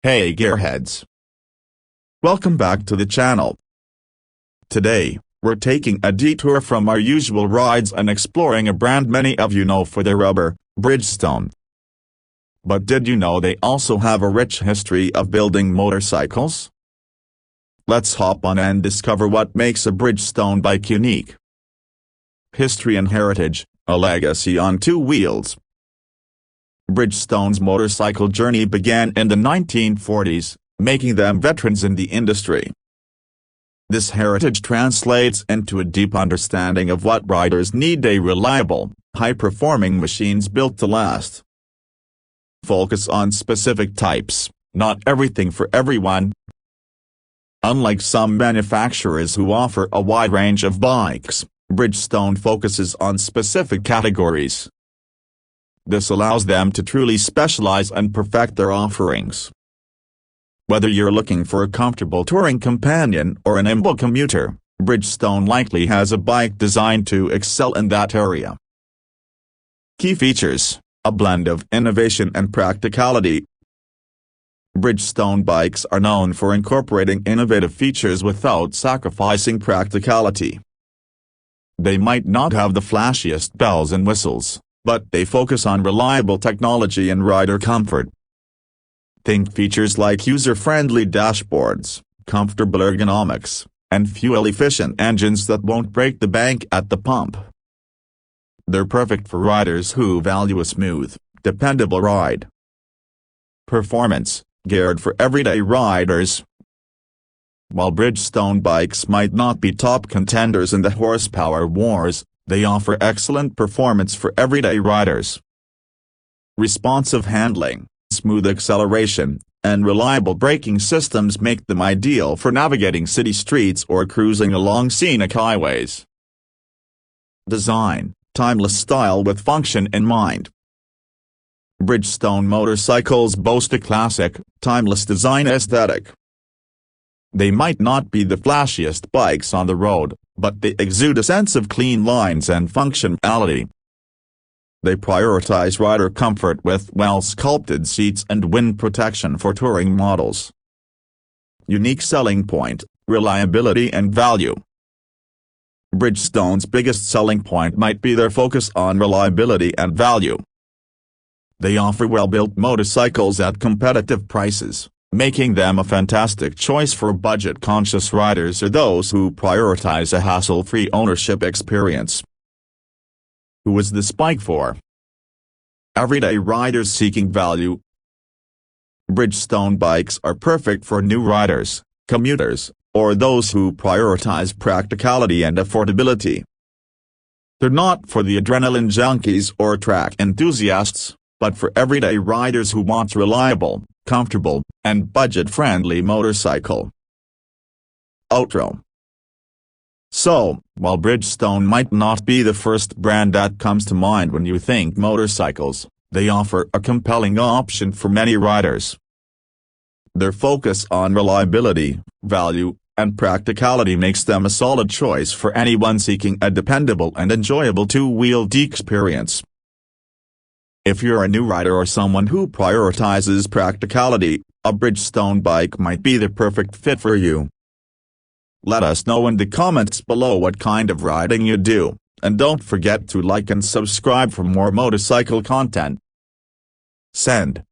Hey gearheads! Welcome back to the channel. Today, we're taking a detour from our usual rides and exploring a brand many of you know for their rubber, Bridgestone. But did you know they also have a rich history of building motorcycles? Let's hop on and discover what makes a Bridgestone bike unique. History and heritage, a legacy on two wheels. Bridgestone's motorcycle journey began in the 1940s, making them veterans in the industry. This heritage translates into a deep understanding of what riders need: a reliable, high-performing machines built to last. Focus on specific types, not everything for everyone. Unlike some manufacturers who offer a wide range of bikes, Bridgestone focuses on specific categories. This allows them to truly specialize and perfect their offerings. Whether you're looking for a comfortable touring companion or a nimble commuter, Bridgestone likely has a bike designed to excel in that area. Key features: a blend of innovation and practicality. Bridgestone bikes are known for incorporating innovative features without sacrificing practicality. They might not have the flashiest bells and whistles, but they focus on reliable technology and rider comfort. Think features like user-friendly dashboards, comfortable ergonomics, and fuel-efficient engines that won't break the bank at the pump. They're perfect for riders who value a smooth, dependable ride. Performance, geared for everyday riders. While Bridgestone bikes might not be top contenders in the horsepower wars, they offer excellent performance for everyday riders. Responsive handling, smooth acceleration, and reliable braking systems make them ideal for navigating city streets or cruising along scenic highways. Design, timeless style with function in mind. Bridgestone motorcycles boast a classic, timeless design aesthetic. They might not be the flashiest bikes on the road, but they exude a sense of clean lines and functionality. They prioritize rider comfort with well-sculpted seats and wind protection for touring models. Unique selling point, reliability and value. Bridgestone's biggest selling point might be their focus on reliability and value. They offer well-built motorcycles at competitive prices, making them a fantastic choice for budget-conscious riders or those who prioritize a hassle-free ownership experience. Who is this bike for? Everyday riders seeking value. Bridgestone bikes are perfect for new riders, commuters, or those who prioritize practicality and affordability. They're not for the adrenaline junkies or track enthusiasts, but for everyday riders who want reliable, comfortable, and budget-friendly motorcycle. Outro. So, while Bridgestone might not be the first brand that comes to mind when you think motorcycles, they offer a compelling option for many riders. Their focus on reliability, value, and practicality makes them a solid choice for anyone seeking a dependable and enjoyable two-wheeled experience. If you're a new rider or someone who prioritizes practicality, a Bridgestone bike might be the perfect fit for you. Let us know in the comments below what kind of riding you do, and don't forget to like and subscribe for more motorcycle content. Send.